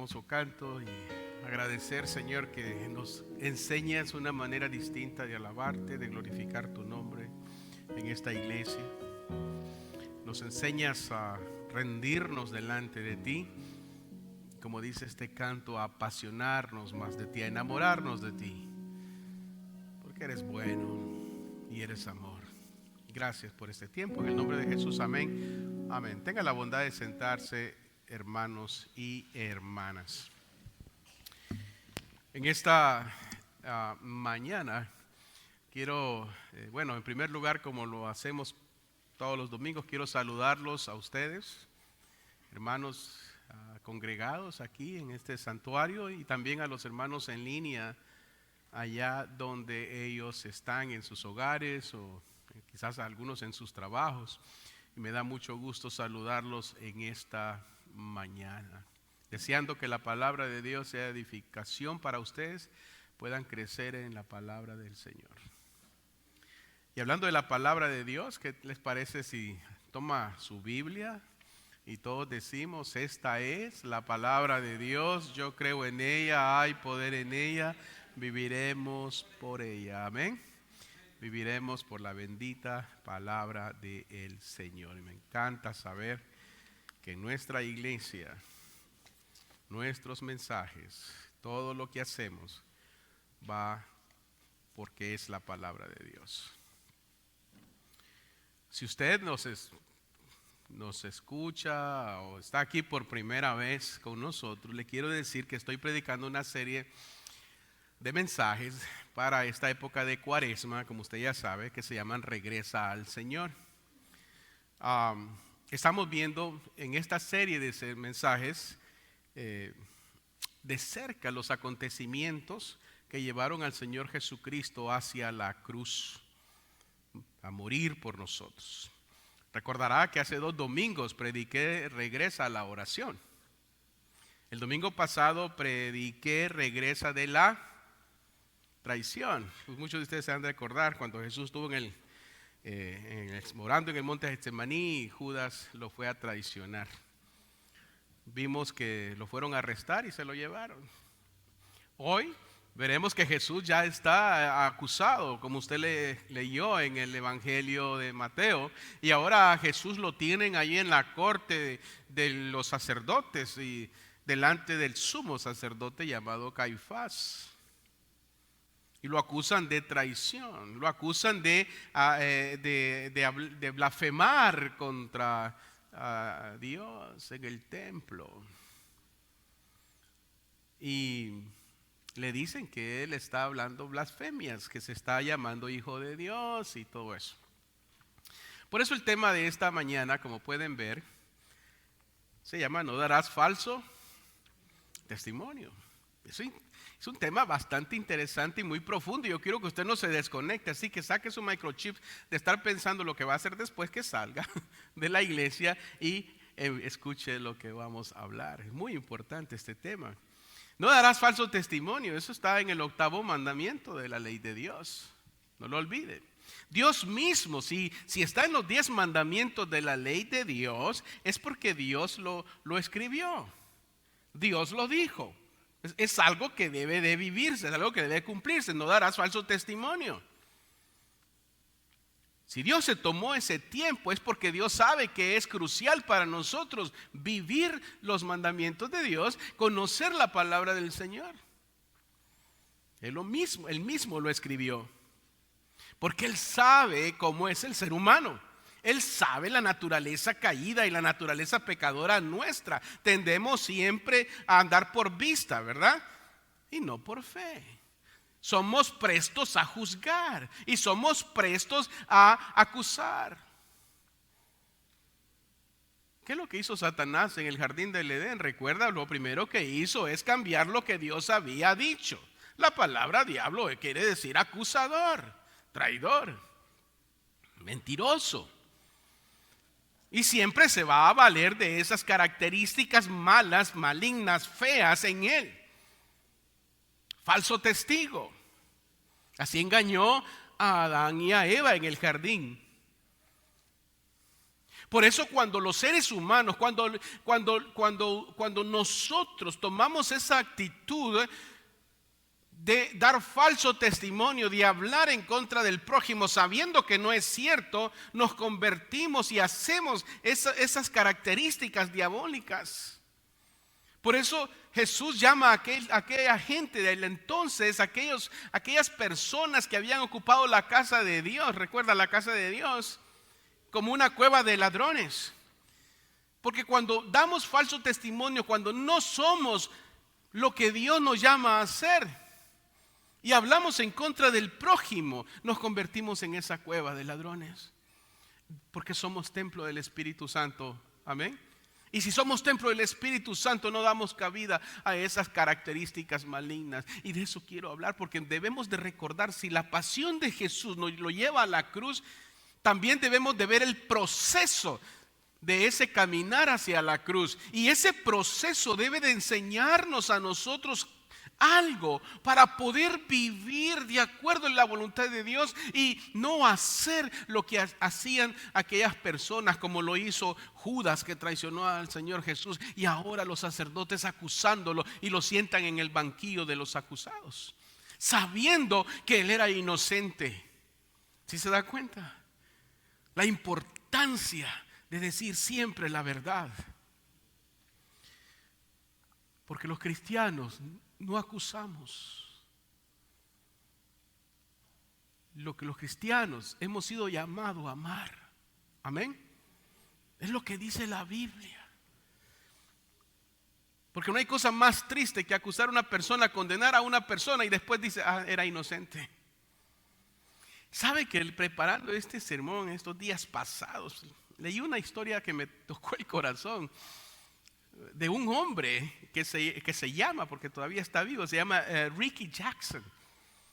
hermoso canto y agradecer, Señor, que nos enseñas una manera distinta de alabarte, de glorificar tu nombre en esta iglesia. Nos enseñas a rendirnos delante de ti, como dice este canto, a apasionarnos más de ti, a enamorarnos de ti, porque eres bueno y eres amor. Gracias por este tiempo, en el nombre de Jesús, amén, amén. Tenga la bondad de sentarse, hermanos y hermanas. En esta mañana quiero, en primer lugar, como lo hacemos todos los domingos, quiero saludarlos a ustedes, hermanos congregados aquí en este santuario, y también a los hermanos en línea allá donde ellos están en sus hogares o quizás algunos en sus trabajos. Y me da mucho gusto saludarlos en esta mañana, deseando que la palabra de Dios sea edificación para ustedes, puedan crecer en la palabra del Señor. Y hablando de la palabra de Dios, ¿qué les parece si toma su Biblia y todos decimos: esta es la palabra de Dios, yo creo en ella, hay poder en ella, viviremos por ella? Amén. Viviremos por la bendita palabra del Señor. Y me encanta saber que nuestra iglesia, nuestros mensajes, todo lo que hacemos va porque es la palabra de Dios. Si usted nos escucha o está aquí por primera vez con nosotros, le quiero decir que estoy predicando una serie de mensajes para esta época de Cuaresma, como usted ya sabe, que se llaman Regresa al Señor. Estamos viendo en esta serie de mensajes de cerca los acontecimientos que llevaron al Señor Jesucristo hacia la cruz a morir por nosotros. Recordará que hace 2 domingos prediqué Regresa a la oración. El domingo pasado prediqué Regresa de la traición. Pues muchos de ustedes se han de recordar cuando Jesús estuvo orando en el monte de Getsemaní y Judas lo fue a traicionar. Vimos que lo fueron a arrestar y se lo llevaron. Hoy veremos que Jesús ya está acusado, como usted leyó en el Evangelio de Mateo, y ahora a Jesús lo tienen allí en la corte de los sacerdotes y delante del sumo sacerdote llamado Caifás. Y lo acusan de traición, lo acusan de blasfemar contra Dios en el templo. Y le dicen que él está hablando blasfemias, que se está llamando hijo de Dios y todo eso. Por eso el tema de esta mañana, como pueden ver, se llama "No darás falso testimonio". Es un tema bastante interesante y muy profundo. Yo quiero que usted no se desconecte, así que saque su microchip de estar pensando lo que va a hacer después que salga de la iglesia y escuche lo que vamos a hablar. Es muy importante este tema. No darás falso testimonio, eso está en el 8º mandamiento de la ley de Dios. No lo olvide. Dios mismo, si está en los 10 mandamientos de la ley de Dios, es porque Dios lo escribió. Dios lo dijo. Es algo que debe de vivirse, es algo que debe cumplirse. No darás falso testimonio. Si Dios se tomó ese tiempo es porque Dios sabe que es crucial para nosotros vivir los mandamientos de Dios, conocer la palabra del Señor. Él mismo lo escribió, porque Él sabe cómo es el ser humano. Él sabe la naturaleza caída y la naturaleza pecadora nuestra. Tendemos siempre a andar por vista, ¿verdad? Y no por fe. Somos prestos a juzgar y somos prestos a acusar. ¿Qué es lo que hizo Satanás en el jardín del Edén? Recuerda, lo primero que hizo es cambiar lo que Dios había dicho. La palabra diablo quiere decir acusador, traidor, mentiroso. Y siempre se va a valer de esas características malas, malignas, feas en él. Falso testigo. Así engañó a Adán y a Eva en el jardín. Por eso cuando los seres humanos, cuando nosotros tomamos esa actitud de dar falso testimonio, de hablar en contra del prójimo, sabiendo que no es cierto, nos convertimos y hacemos esas características diabólicas. Por eso Jesús llama a aquella gente del entonces, aquellas personas que habían ocupado la casa de Dios, recuerda la casa de Dios, como una cueva de ladrones. Porque cuando damos falso testimonio, cuando no somos lo que Dios nos llama a hacer y hablamos en contra del prójimo, nos convertimos en esa cueva de ladrones. Porque somos templo del Espíritu Santo. Amén. Y si somos templo del Espíritu Santo, no damos cabida a esas características malignas. Y de eso quiero hablar, porque debemos de recordar, si la pasión de Jesús nos lo lleva a la cruz, también debemos de ver el proceso de ese caminar hacia la cruz. Y ese proceso debe de enseñarnos a nosotros algo para poder vivir de acuerdo en la voluntad de Dios y no hacer lo que hacían aquellas personas, como lo hizo Judas, que traicionó al Señor Jesús, y ahora los sacerdotes acusándolo y lo sientan en el banquillo de los acusados, sabiendo que él era inocente. ¿Sí se da cuenta? La importancia de decir siempre la verdad. Porque los cristianos no acusamos. Lo que los cristianos hemos sido llamados a amar. Amén. Es lo que dice la Biblia. Porque no hay cosa más triste que acusar a una persona, condenar a una persona y después dice, era inocente. ¿Sabe que preparando este sermón estos días pasados, leí una historia que me tocó el corazón? De un hombre que se llama, porque todavía está vivo, se llama Ricky Jackson.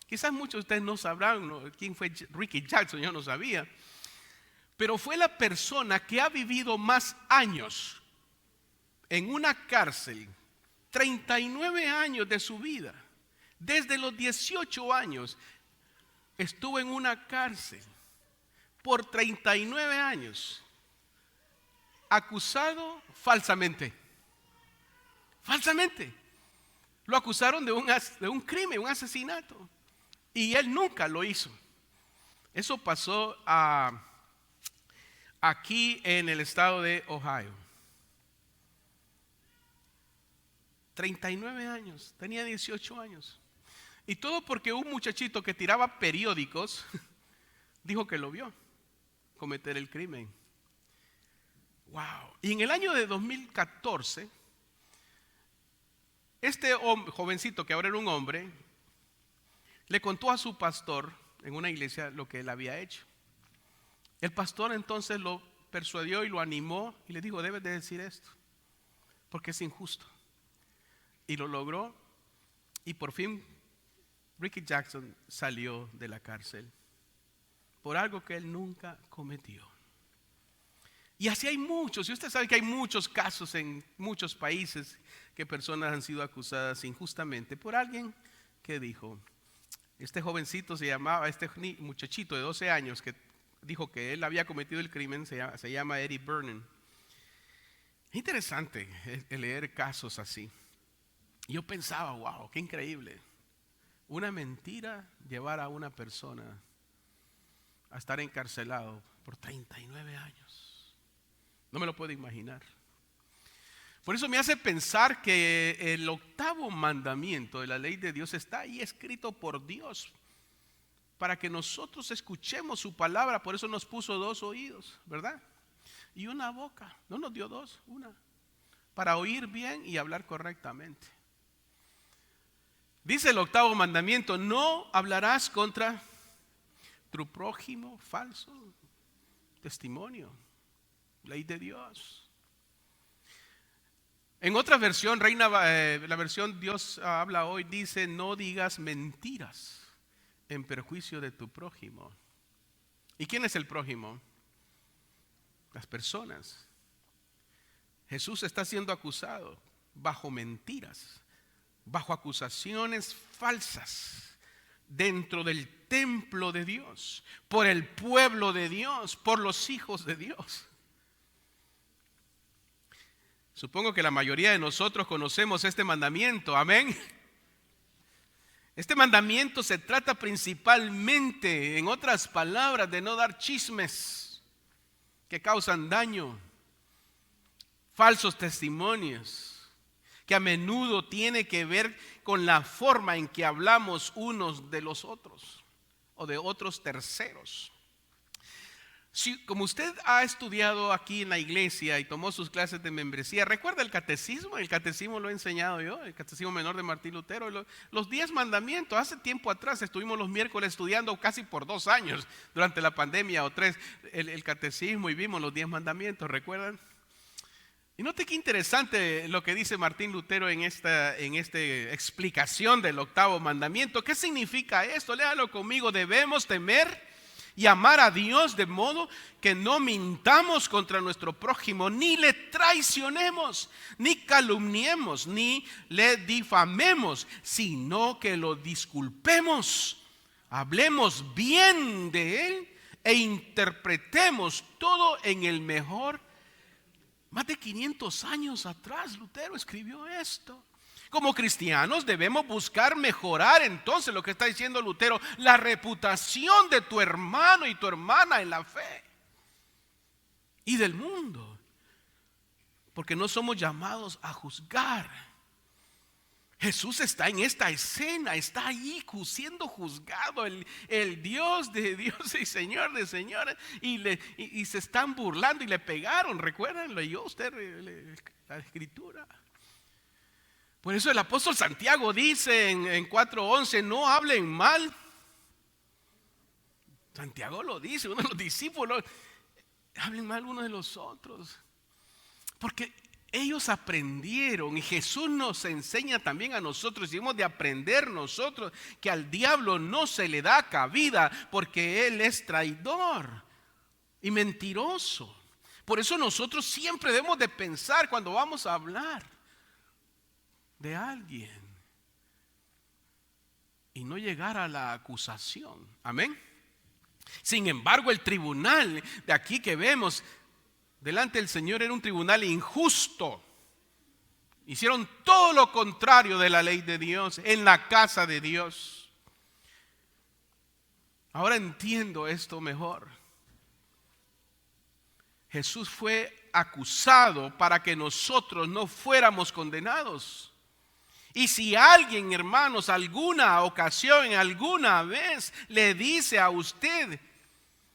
Quizás muchos de ustedes no sabrán quién fue Ricky Jackson, yo no sabía. Pero fue la persona que ha vivido más años en una cárcel, 39 años de su vida. Desde los 18 años estuvo en una cárcel por 39 años, acusado falsamente. Falsamente. Lo acusaron de un crimen, un asesinato. Y él nunca lo hizo. Eso pasó aquí en el estado de Ohio. 39 años, tenía 18 años. Y todo porque un muchachito que tiraba periódicos dijo que lo vio cometer el crimen. Wow. Y en el año de 2014, este jovencito, que ahora era un hombre, le contó a su pastor en una iglesia lo que él había hecho. El pastor entonces lo persuadió y lo animó y le dijo, debes de decir esto, porque es injusto. Y lo logró, y por fin Ricky Jackson salió de la cárcel por algo que él nunca cometió. Y así hay muchos, y usted sabe que hay muchos casos en muchos países que personas han sido acusadas injustamente por alguien que dijo, este jovencito se llamaba, este muchachito de 12 años que dijo que él había cometido el crimen, se llama Eddie Vernon. Es interesante leer casos así. Y yo pensaba, wow, qué increíble. Una mentira llevar a una persona a estar encarcelado por 39 años. No me lo puedo imaginar. Por eso me hace pensar que el 8º mandamiento de la ley de Dios está ahí escrito por Dios para que nosotros escuchemos su palabra. Por eso nos puso 2 oídos, ¿verdad? Y una boca. No nos dio 2, una. Para oír bien y hablar correctamente. Dice el 8º mandamiento, no hablarás contra tu prójimo, falso testimonio. Ley de Dios. En otra versión, la versión Dios habla hoy, dice, no digas mentiras en perjuicio de tu prójimo. ¿Y quién es el prójimo? Las personas. Jesús está siendo acusado bajo mentiras, bajo acusaciones falsas, dentro del templo de Dios, por el pueblo de Dios, por los hijos de Dios. Supongo que la mayoría de nosotros conocemos este mandamiento, amén. Este mandamiento se trata principalmente, en otras palabras, de no dar chismes que causan daño, falsos testimonios, que a menudo tiene que ver con la forma en que hablamos unos de los otros o de otros terceros. Si, como usted ha estudiado aquí en la iglesia y tomó sus clases de membresía, ¿recuerda el catecismo? El catecismo lo he enseñado yo, el catecismo menor de Martín Lutero. Los 10 mandamientos, hace tiempo atrás estuvimos los miércoles estudiando casi por 2 años durante la pandemia o 3 el catecismo y vimos los 10 mandamientos, ¿recuerdan? Y note qué interesante lo que dice Martín Lutero en esta explicación del 8º mandamiento. ¿Qué significa esto? Léalo conmigo. Debemos temer y amar a Dios de modo que no mintamos contra nuestro prójimo, ni le traicionemos, ni calumniemos, ni le difamemos, sino que lo disculpemos, hablemos bien de él e interpretemos todo en el mejor. Más de 500 años atrás Lutero escribió esto. Como cristianos debemos buscar mejorar entonces, lo que está diciendo Lutero, la reputación de tu hermano y tu hermana en la fe y del mundo, porque no somos llamados a juzgar. Jesús está en esta escena, está ahí siendo juzgado, el Dios de Dios y Señor de señores, y se están burlando y le pegaron. ¿Recuerdan? ¿Leyó usted la escritura? Por eso el apóstol Santiago dice en 4:11, no hablen mal. Santiago lo dice, uno de los discípulos, hablen mal unos de los otros. Porque ellos aprendieron, y Jesús nos enseña también a nosotros, y hemos de aprender nosotros, que al diablo no se le da cabida, porque él es traidor y mentiroso. Por eso nosotros siempre debemos de pensar cuando vamos a hablar de alguien y no llegar a la acusación. Amén. Sin embargo, el tribunal de aquí que vemos delante del Señor era un tribunal injusto. Hicieron todo lo contrario de la ley de Dios en la casa de Dios. Ahora entiendo esto mejor. Jesús fue acusado para que nosotros no fuéramos condenados. Y si alguien, hermanos, alguna ocasión, alguna vez le dice a usted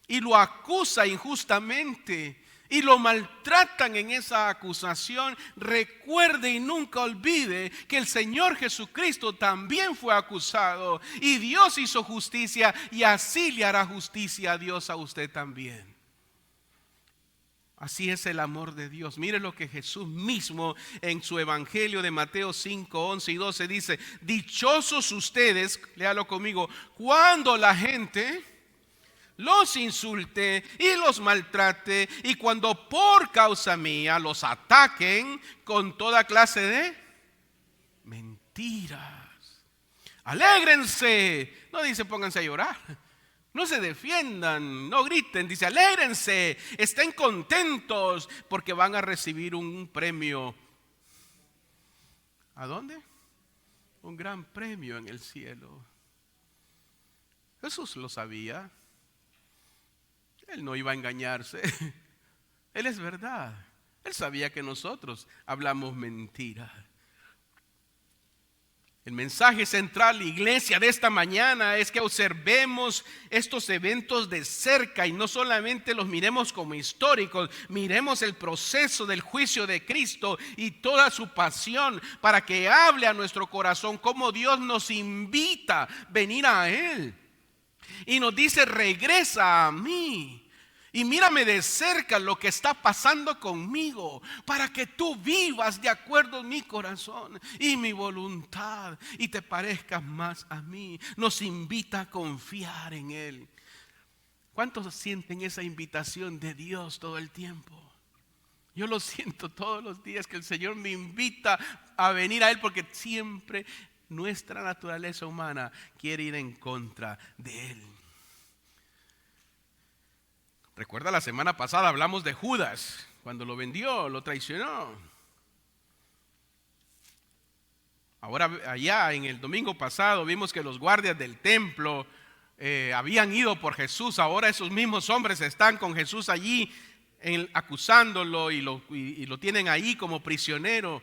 y lo acusa injustamente y lo maltratan en esa acusación, recuerde y nunca olvide que el Señor Jesucristo también fue acusado y Dios hizo justicia y así le hará justicia a Dios a usted también. Así es el amor de Dios. Mire lo que Jesús mismo en su evangelio de Mateo 5, 11 y 12 dice: dichosos ustedes, léalo conmigo, cuando la gente los insulte y los maltrate y cuando por causa mía los ataquen con toda clase de mentiras. Alégrense, no dice pónganse a llorar. No se defiendan, no griten, dice alégrense, estén contentos porque van a recibir un premio. ¿A dónde? Un gran premio en el cielo. Jesús lo sabía. Él no iba a engañarse. Él es verdad. Él sabía que nosotros hablamos mentira. El mensaje central, iglesia, de esta mañana es que observemos estos eventos de cerca y no solamente los miremos como históricos, miremos el proceso del juicio de Cristo y toda su pasión para que hable a nuestro corazón cómo Dios nos invita a venir a Él. Y nos dice, regresa a mí. Y mírame de cerca lo que está pasando conmigo para que tú vivas de acuerdo a mi corazón y mi voluntad y te parezcas más a mí. Nos invita a confiar en Él. ¿Cuántos sienten esa invitación de Dios todo el tiempo? Yo lo siento todos los días que el Señor me invita a venir a Él porque siempre nuestra naturaleza humana quiere ir en contra de Él. Recuerda, la semana pasada hablamos de Judas, cuando lo vendió, lo traicionó. Ahora allá en el domingo pasado vimos que los guardias del templo habían ido por Jesús. Ahora esos mismos hombres están con Jesús allí acusándolo y lo tienen ahí como prisionero.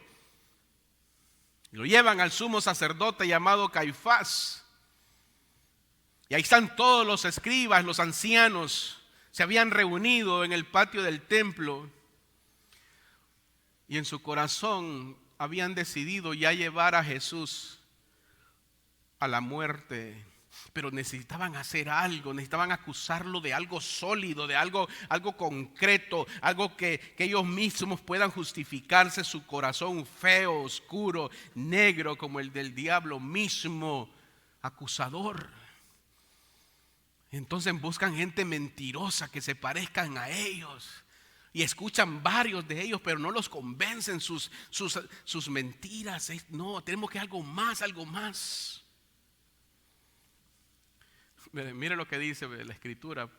Lo llevan al sumo sacerdote llamado Caifás. Y ahí están todos los escribas, los ancianos. Se habían reunido en el patio del templo. Y en su corazón habían decidido ya llevar a Jesús a la muerte. Pero necesitaban hacer algo, necesitaban acusarlo de algo sólido, de algo concreto, algo que ellos mismos puedan justificarse su corazón feo, oscuro, negro, como el del diablo mismo, acusador. Entonces buscan gente mentirosa que se parezcan a ellos. Y escuchan varios de ellos, pero no los convencen sus mentiras. No, tenemos que algo más, algo más. Mire lo que dice la Escritura.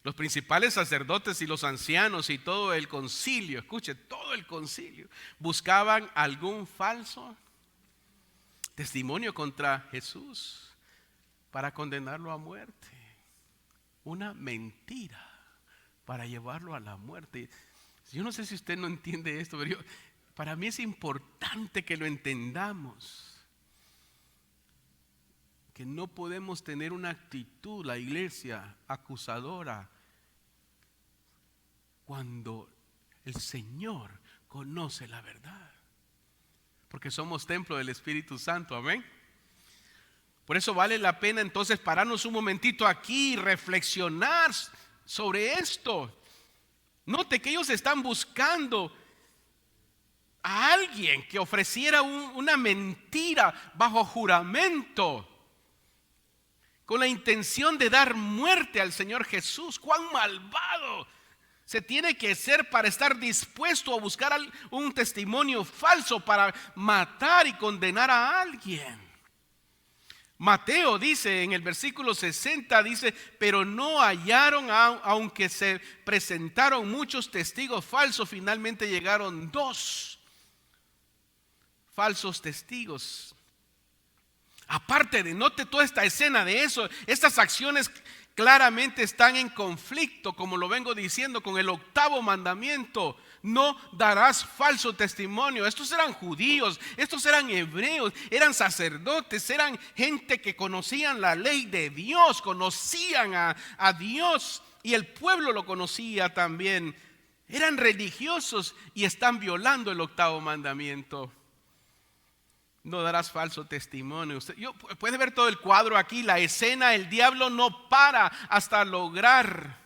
Los principales sacerdotes y los ancianos y todo el concilio, escuche, todo el concilio, buscaban algún falso testimonio contra Jesús para condenarlo a muerte. Una mentira para llevarlo a la muerte. Yo no sé si usted no entiende esto, pero para mí es importante que lo entendamos. Que no podemos tener una actitud, la iglesia, acusadora, cuando el Señor conoce la verdad. Porque somos templo del Espíritu Santo, amén. Por eso vale la pena entonces pararnos un momentito aquí y reflexionar sobre esto. Note que ellos están buscando a alguien que ofreciera una mentira bajo juramento, con la intención de dar muerte al Señor Jesús. ¡Cuán malvado se tiene que ser para estar dispuesto a buscar un testimonio falso para matar y condenar a alguien! Mateo dice en el versículo 60, dice, pero no hallaron, aunque se presentaron muchos testigos falsos, finalmente llegaron 2 falsos testigos. Aparte de, note toda esta escena de eso, estas acciones claramente están en conflicto, como lo vengo diciendo, con el 8º mandamiento. No darás falso testimonio. Estos eran judíos, estos eran hebreos, eran sacerdotes, eran gente que conocían la ley de Dios, conocían a Dios, y el pueblo lo conocía también. Eran religiosos y están violando el 8º mandamiento. No darás falso testimonio. Puede ver todo el cuadro aquí, la escena. El diablo no para hasta lograr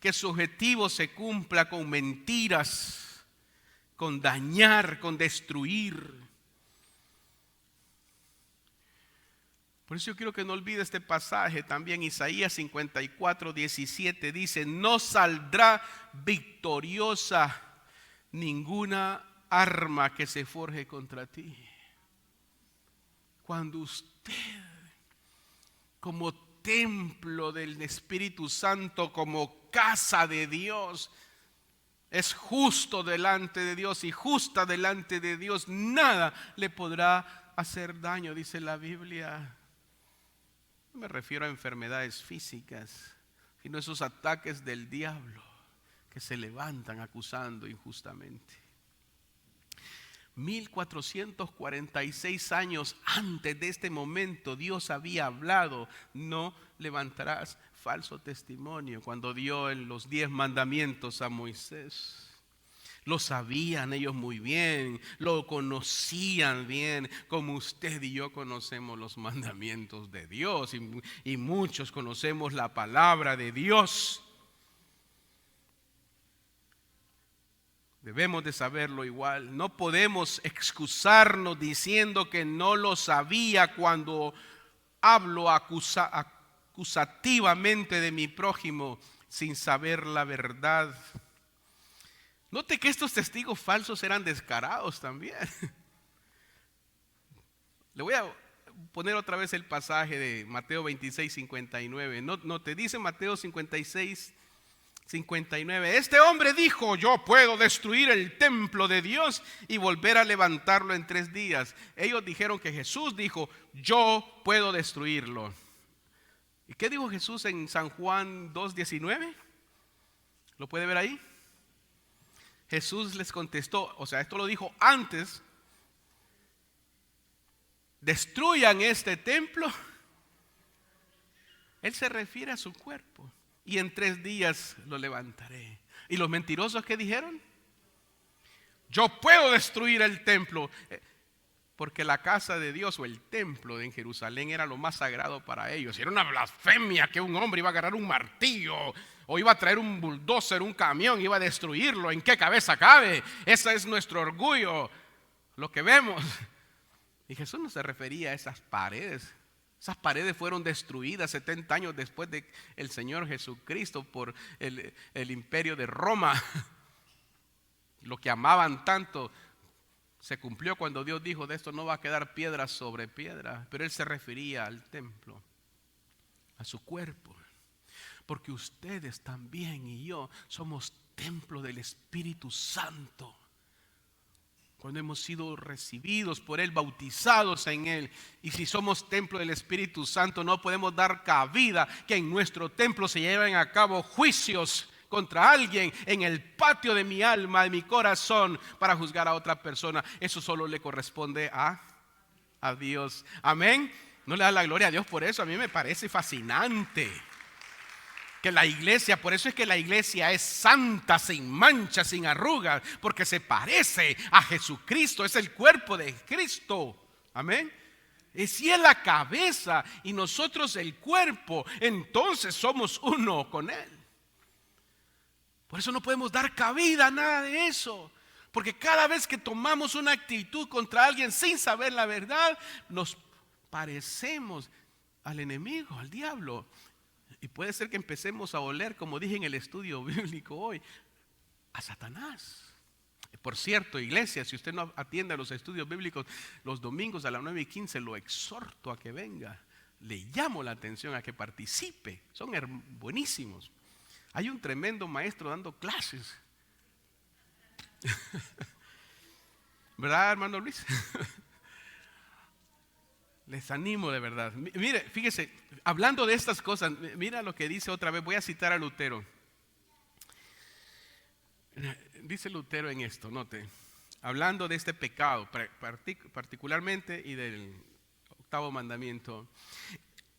que su objetivo se cumpla con mentiras, con dañar, con destruir. Por eso yo quiero que no olvide este pasaje también. Isaías 54:17 dice: no saldrá victoriosa ninguna arma que se forje contra ti. Cuando usted, como templo del Espíritu Santo, como casa de Dios, es justo delante de Dios y justa delante de Dios, nada le podrá hacer daño, dice la Biblia. No me refiero a enfermedades físicas, sino a esos ataques del diablo que se levantan acusando injustamente. 1446 años antes de este momento, Dios había hablado: no levantarás falso testimonio, cuando dio los 10 mandamientos a Moisés. Lo sabían ellos muy bien, lo conocían bien, como usted y yo conocemos los mandamientos de Dios, y muchos conocemos la palabra de Dios. Debemos de saberlo igual. No podemos excusarnos diciendo que no lo sabía cuando hablo acusativamente de mi prójimo sin saber la verdad. Note que estos testigos falsos eran descarados también. Le voy a poner otra vez el pasaje de Mateo 26:59. No te dice Mateo 56, 59. Este hombre dijo: yo puedo destruir el templo de Dios y volver a levantarlo en 3 días. Ellos dijeron que Jesús dijo: yo puedo destruirlo. ¿Y qué dijo Jesús en San Juan 2:19? ¿Lo puede ver ahí? Jesús les contestó, o sea, esto lo dijo antes: destruyan este templo. Él se refiere a su cuerpo. Y en 3 días lo levantaré. ¿Y los mentirosos qué dijeron? Yo puedo destruir el templo. Porque la casa de Dios o el templo en Jerusalén era lo más sagrado para ellos. Era una blasfemia que un hombre iba a agarrar un martillo o iba a traer un bulldozer, un camión, iba a destruirlo. ¿En qué cabeza cabe? Ese es nuestro orgullo, lo que vemos. Y Jesús no se refería a esas paredes. Esas paredes fueron destruidas 70 años después de el Señor Jesucristo por el imperio de Roma. Lo que amaban tanto se cumplió cuando Dios dijo: de esto no va a quedar piedra sobre piedra. Pero Él se refería al templo, a su cuerpo. Porque ustedes también y yo somos templo del Espíritu Santo. Cuando hemos sido recibidos por Él, bautizados en Él. Y si somos templo del Espíritu Santo, no podemos dar cabida que en nuestro templo se lleven a cabo juicios contra alguien en el patio de mi alma, de mi corazón, para juzgar a otra persona. Eso solo le corresponde a Dios. Amén. No le da la gloria a Dios por eso. A mí me parece fascinante que la iglesia, por eso es que la iglesia es santa, sin mancha, sin arrugas, porque se parece a Jesucristo, es el cuerpo de Cristo. Amén. Y si es la cabeza y nosotros el cuerpo, entonces somos uno con Él. Por eso no podemos dar cabida a nada de eso, porque cada vez que tomamos una actitud contra alguien sin saber la verdad, nos parecemos al enemigo, al diablo. Y puede ser que empecemos a oler, como dije en el estudio bíblico hoy, a Satanás. Por cierto, iglesia, si usted no atiende a los estudios bíblicos los domingos a las 9:15, lo exhorto a que venga. Le llamo la atención a que participe. Son buenísimos. Hay un tremendo maestro dando clases. ¿Verdad, hermano Luis? Les animo de verdad. Mire, fíjese, hablando de estas cosas, mira lo que dice otra vez. Voy a citar a Lutero. Dice Lutero en esto, note, hablando de este pecado particularmente y del 8º mandamiento.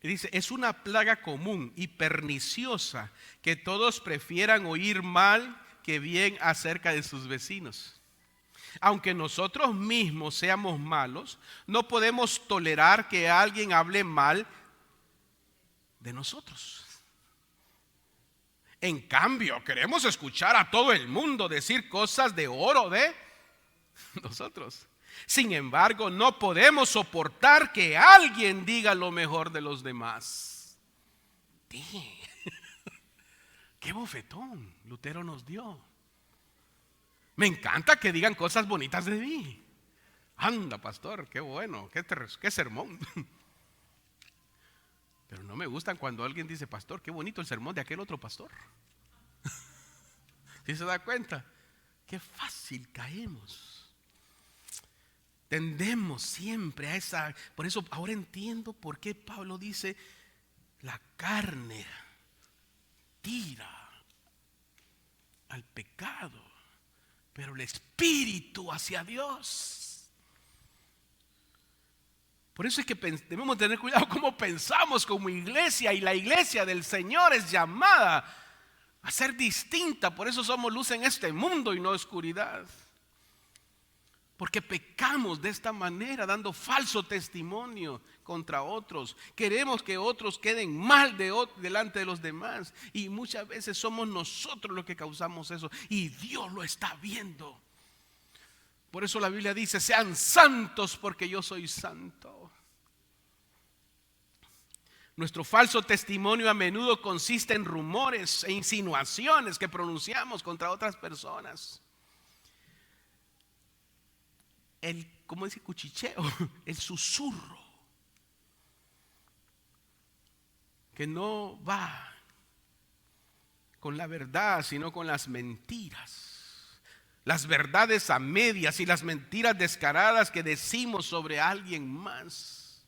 Dice: es una plaga común y perniciosa que todos prefieran oír mal que bien acerca de sus vecinos. Aunque nosotros mismos seamos malos, no podemos tolerar que alguien hable mal de nosotros. En cambio, queremos escuchar a todo el mundo decir cosas de oro de nosotros. Sin embargo, no podemos soportar que alguien diga lo mejor de los demás. Qué bofetón Lutero nos dio. Me encanta que digan cosas bonitas de mí. Anda, pastor, qué bueno, qué sermón. Pero no me gustan cuando alguien dice: pastor, qué bonito el sermón de aquel otro pastor. ¿Sí se da cuenta? Qué fácil caemos. Tendemos siempre a esa. Por eso ahora entiendo por qué Pablo dice: la carne tira al pecado, pero el espíritu hacia Dios. Por eso es que debemos tener cuidado cómo pensamos como iglesia. Y la iglesia del Señor es llamada a ser distinta. Por eso somos luz en este mundo y no oscuridad. Porque pecamos de esta manera, dando falso testimonio contra otros. Queremos que otros queden mal delante de los demás. Y muchas veces somos nosotros los que causamos eso. Y Dios lo está viendo. Por eso la Biblia dice: sean santos porque yo soy santo. Nuestro falso testimonio a menudo consiste en rumores e insinuaciones que pronunciamos contra otras personas. ¿Cómo dice? Cuchicheo, el susurro, que no va con la verdad, sino con las mentiras. Las verdades a medias y las mentiras descaradas que decimos sobre alguien más,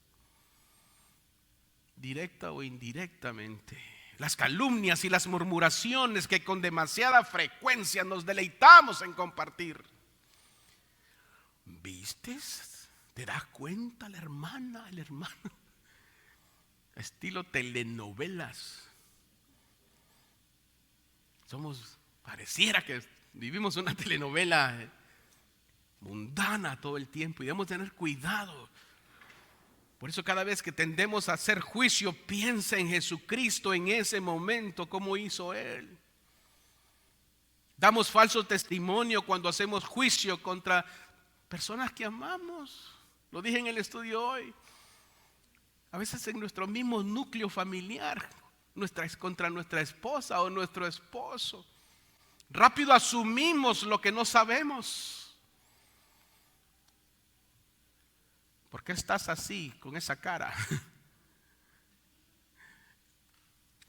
directa o indirectamente. Las calumnias y las murmuraciones que con demasiada frecuencia nos deleitamos en compartir. ¿Vistes? ¿Te das cuenta la hermana, el hermano? Estilo telenovelas. Pareciera que vivimos una telenovela mundana todo el tiempo y debemos tener cuidado. Por eso cada vez que tendemos a hacer juicio, piensa en Jesucristo en ese momento, como hizo Él. Damos falso testimonio cuando hacemos juicio contra personas que amamos. Lo dije en el estudio hoy. A veces en nuestro mismo núcleo familiar, contra nuestra esposa o nuestro esposo. Rápido asumimos lo que no sabemos. ¿Por qué estás así, con esa cara?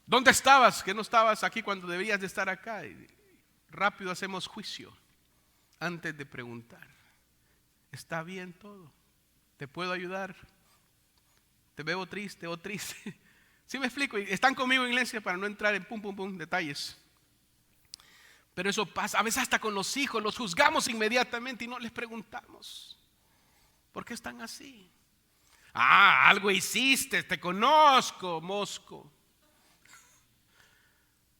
¿Dónde estabas? Que no estabas aquí cuando deberías de estar acá. Y rápido hacemos juicio antes de preguntar. ¿Está bien todo? ¿Te puedo ayudar? ¿Te veo triste o triste? ¿Sí me explico? Están conmigo, iglesia, para no entrar en detalles. Pero eso pasa, a veces hasta con los hijos, los juzgamos inmediatamente y no les preguntamos. ¿Por qué están así? Algo hiciste, te conozco, mosco.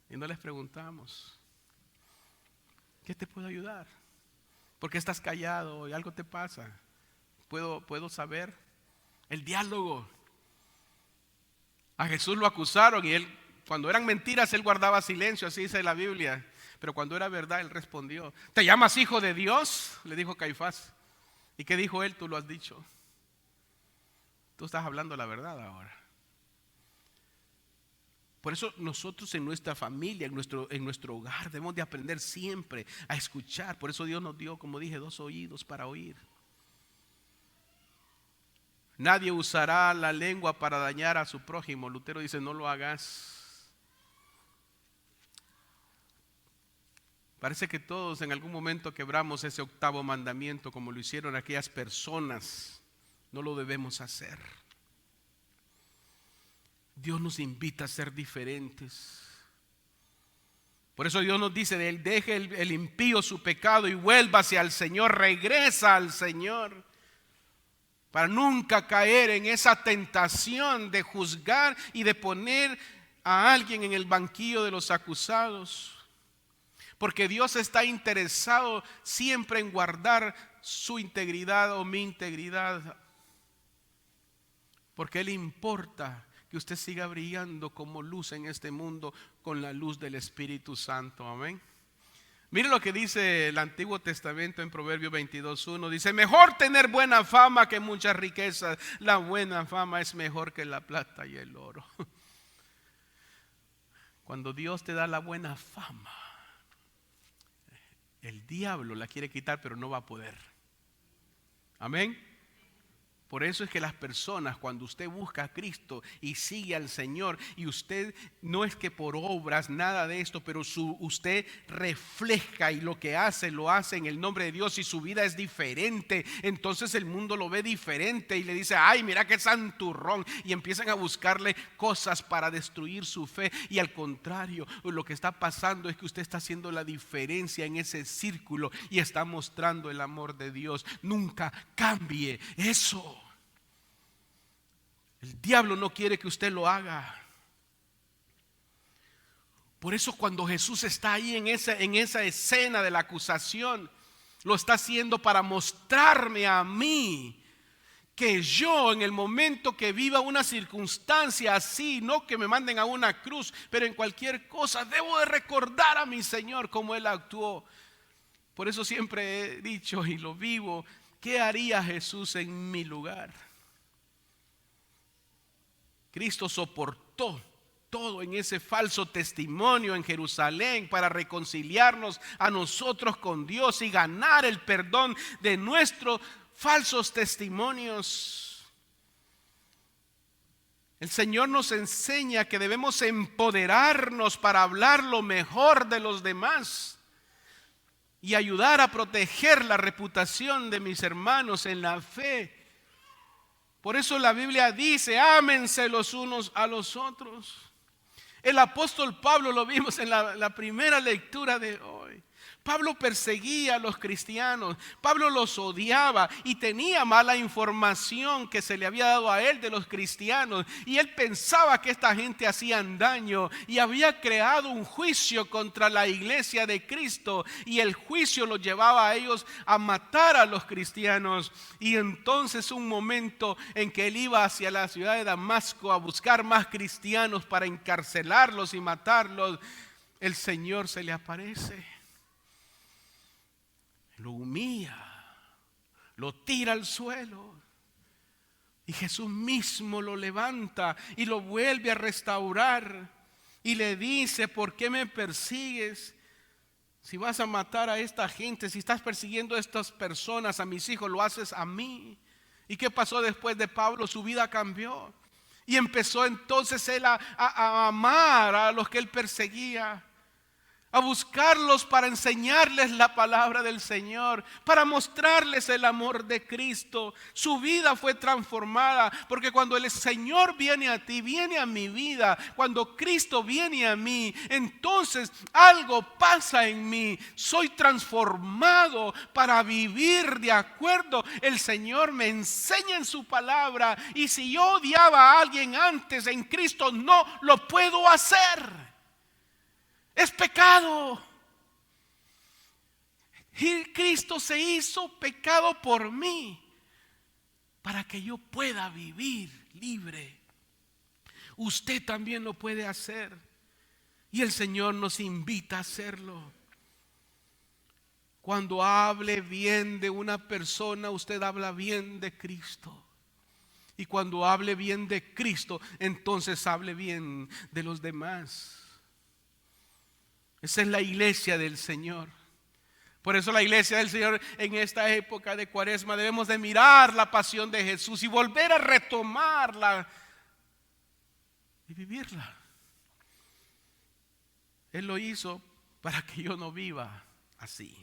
Y no les preguntamos, ¿qué te puedo ayudar? ¿Por qué estás callado y algo te pasa? ¿Puedo saber? El diálogo. A Jesús lo acusaron y él, cuando eran mentiras, él guardaba silencio, así dice la Biblia. Pero cuando era verdad, él respondió. ¿Te llamas hijo de Dios? Le dijo Caifás. ¿Y qué dijo él? Tú lo has dicho. Tú estás hablando la verdad ahora. Por eso nosotros en nuestra familia, en nuestro hogar, debemos de aprender siempre a escuchar. Por eso Dios nos dio, como dije, 2 oídos para oír. Nadie usará la lengua para dañar a su prójimo. Lutero dice, no lo hagas. Parece que todos en algún momento quebramos ese 8º mandamiento como lo hicieron aquellas personas. No lo debemos hacer. Dios nos invita a ser diferentes. Por eso Dios nos dice, deje el impío su pecado y vuelva hacia el Señor, regresa al Señor. Para nunca caer en esa tentación de juzgar y de poner a alguien en el banquillo de los acusados. Porque Dios está interesado siempre en guardar su integridad o mi integridad. Porque Él importa que usted siga brillando como luz en este mundo con la luz del Espíritu Santo. Amén. Mire lo que dice el Antiguo Testamento en Proverbios 22:1. Dice, mejor tener buena fama que muchas riquezas. La buena fama es mejor que la plata y el oro. Cuando Dios te da la buena fama, el diablo la quiere quitar, pero no va a poder. Amén. Por eso es que las personas, cuando usted busca a Cristo y sigue al Señor, y usted no es que por obras, nada de esto, pero usted refleja y lo que hace, lo hace en el nombre de Dios y su vida es diferente. Entonces el mundo lo ve diferente y le dice, ay, mira qué santurrón. Y empiezan a buscarle cosas para destruir su fe. Y al contrario, lo que está pasando es que usted está haciendo la diferencia en ese círculo y está mostrando el amor de Dios. Nunca cambie eso. El diablo no quiere que usted lo haga. Por eso cuando Jesús está ahí en esa escena de la acusación, lo está haciendo para mostrarme a mí que yo en el momento que viva una circunstancia así, no que me manden a una cruz, pero en cualquier cosa, debo de recordar a mi Señor cómo Él actuó. Por eso siempre he dicho y lo vivo, ¿qué haría Jesús en mi lugar? Cristo soportó todo en ese falso testimonio en Jerusalén para reconciliarnos a nosotros con Dios y ganar el perdón de nuestros falsos testimonios. El Señor nos enseña que debemos empoderarnos para hablar lo mejor de los demás y ayudar a proteger la reputación de mis hermanos en la fe. Por eso la Biblia dice: ámense los unos a los otros. El apóstol Pablo, lo vimos en la primera lectura de hoy. Pablo perseguía a los cristianos, Pablo los odiaba y tenía mala información que se le había dado a él de los cristianos, y él pensaba que esta gente hacían daño y había creado un juicio contra la iglesia de Cristo, y el juicio los llevaba a ellos a matar a los cristianos. Y entonces un momento en que él iba hacia la ciudad de Damasco a buscar más cristianos para encarcelarlos y matarlos, el Señor se le aparece, lo humilla, lo tira al suelo, y Jesús mismo lo levanta y lo vuelve a restaurar y le dice: ¿por qué me persigues? Si vas a matar a esta gente, si estás persiguiendo a estas personas, a mis hijos, lo haces a mí. ¿Y qué pasó después de Pablo? Su vida cambió y empezó entonces él a amar a los que él perseguía, a buscarlos para enseñarles la palabra del Señor, para mostrarles el amor de Cristo. Su vida fue transformada, porque cuando el Señor viene a ti, viene a mi vida, cuando Cristo viene a mí, entonces algo pasa en mí. Soy transformado para vivir de acuerdo. El Señor me enseña en su palabra, y si yo odiaba a alguien antes, en Cristo no lo puedo hacer. Es pecado. Y Cristo se hizo pecado por mí para que yo pueda vivir libre. Usted también lo puede hacer, y el Señor nos invita a hacerlo. Cuando hable bien de una persona, usted habla bien de Cristo. Y cuando hable bien de Cristo, entonces hable bien de los demás. Esa es la iglesia del Señor. Por eso la iglesia del Señor en esta época de Cuaresma debemos de mirar la pasión de Jesús y volver a retomarla y vivirla. Él lo hizo para que yo no viva así.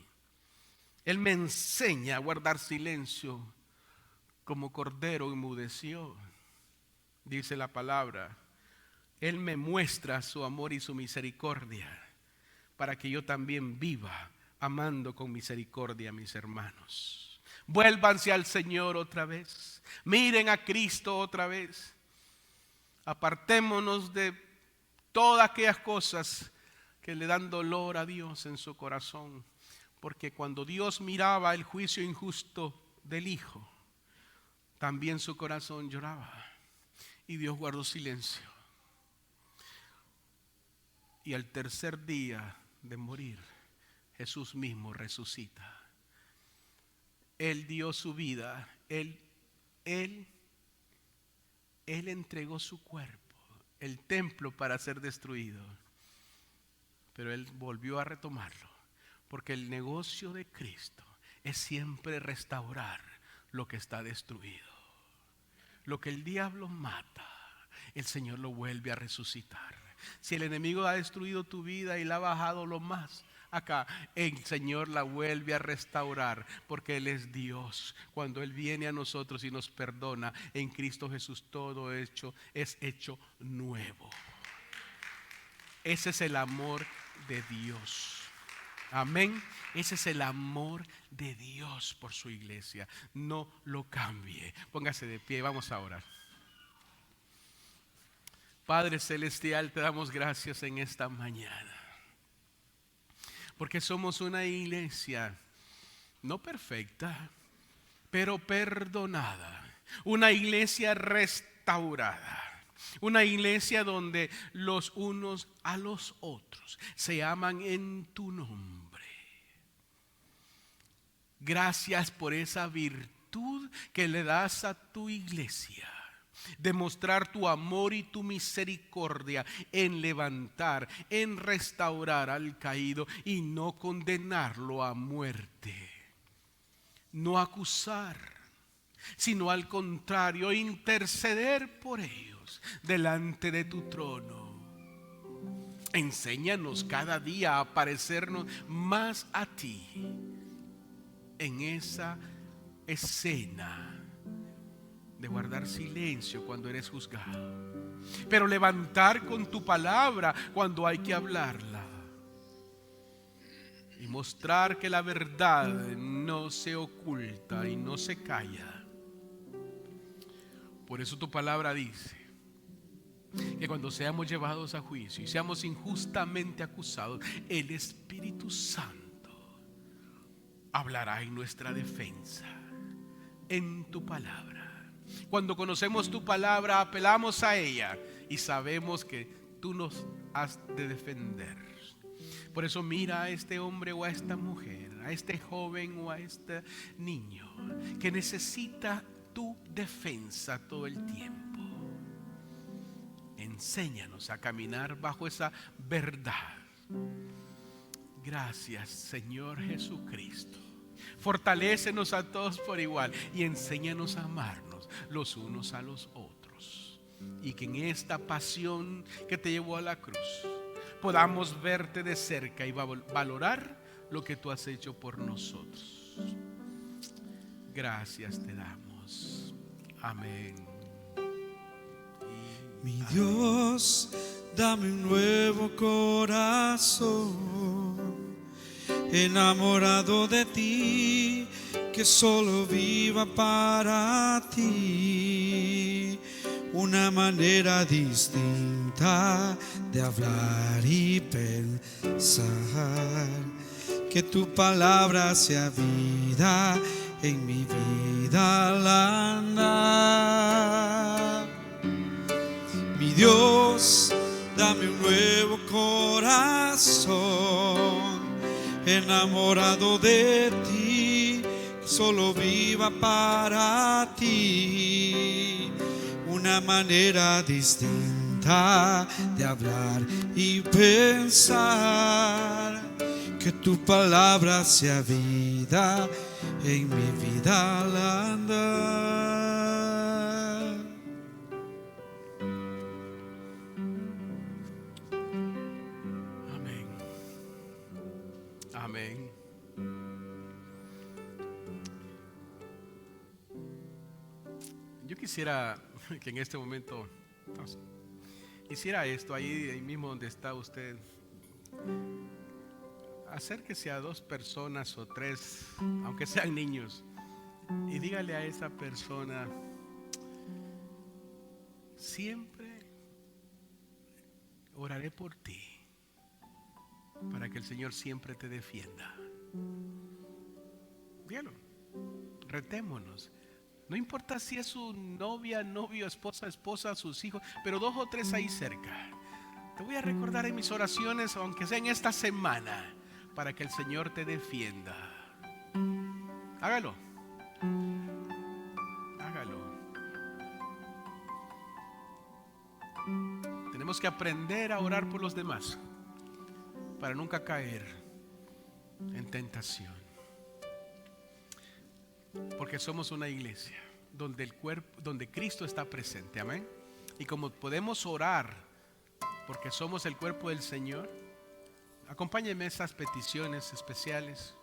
Él me enseña a guardar silencio, como cordero enmudeció, dice la palabra. Él me muestra su amor y su misericordia, para que yo también viva amando con misericordia a mis hermanos. Vuélvanse al Señor otra vez. Miren a Cristo otra vez. Apartémonos de todas aquellas cosas que le dan dolor a Dios en su corazón. Porque cuando Dios miraba el juicio injusto del Hijo, también su corazón lloraba. Y Dios guardó silencio. Y al tercer día de morir, Jesús mismo resucita. Él dio su vida, Él entregó su cuerpo, el templo, para ser destruido. Pero Él volvió a retomarlo, porque el negocio de Cristo es siempre restaurar lo que está destruido. Lo que el diablo mata, el Señor lo vuelve a resucitar. Si el enemigo ha destruido tu vida y la ha bajado lo más acá, el Señor la vuelve a restaurar, porque Él es Dios. Cuando Él viene a nosotros y nos perdona, en Cristo Jesús todo es hecho nuevo. Ese es el amor de Dios. Amén. Ese es el amor de Dios por su iglesia. No lo cambie. Póngase de pie, vamos a orar. Padre celestial, te damos gracias en esta mañana, porque somos una iglesia no perfecta, pero perdonada. Una iglesia restaurada. Una iglesia donde los unos a los otros se aman en tu nombre. Gracias por esa virtud que le das a tu iglesia, demostrar tu amor y tu misericordia en levantar, en restaurar al caído y no condenarlo a muerte. No acusar, sino al contrario, interceder por ellos. ojos, delante de tu trono. Enséñanos cada día a parecernos más a ti en esa escena de guardar silencio cuando eres juzgado, pero levantar con tu palabra cuando hay que hablarla, y mostrar que la verdad no se oculta y no se calla. Por eso tu palabra dice que cuando seamos llevados a juicio y seamos injustamente acusados, el Espíritu Santo hablará en nuestra defensa, en tu palabra. Cuando conocemos tu palabra, apelamos a ella y sabemos que tú nos has de defender. Por eso mira a este hombre o a esta mujer, a este joven o a este niño que necesita tu defensa todo el tiempo. Enséñanos a caminar bajo esa verdad. Gracias, Señor Jesucristo. Fortalécenos a todos por igual y enséñanos a amarnos los unos a los otros. Y que en esta pasión que te llevó a la cruz podamos verte de cerca y valorar lo que tú has hecho por nosotros. Gracias te damos. Amén. Mi Dios, dame un nuevo corazón, enamorado de ti, que solo viva para ti. Una manera distinta de hablar y pensar, que tu palabra sea vida en mi vida al andar. Mi Dios, dame un nuevo corazón, enamorado de ti, que solo viva para ti. Una manera distinta de hablar y pensar, que tu palabra sea vida en mi vida al andar. Amén. Amén. Yo quisiera que en este momento hiciera esto ahí mismo donde está usted. Acérquese a dos personas o tres, aunque sean niños, y dígale a esa persona: siempre oraré por ti, para que el Señor siempre te defienda. Dígalo, retémonos. No importa si es su novia, novio, esposa, sus hijos, pero dos o tres ahí cerca. Te voy a recordar en mis oraciones, aunque sea en esta semana, para que el Señor te defienda. Hágalo. Hágalo. Tenemos que aprender a orar por los demás para nunca caer en tentación. Porque somos una iglesia donde el cuerpo, donde Cristo está presente, amén. Y como podemos orar porque somos el cuerpo del Señor, acompáñenme a estas peticiones especiales.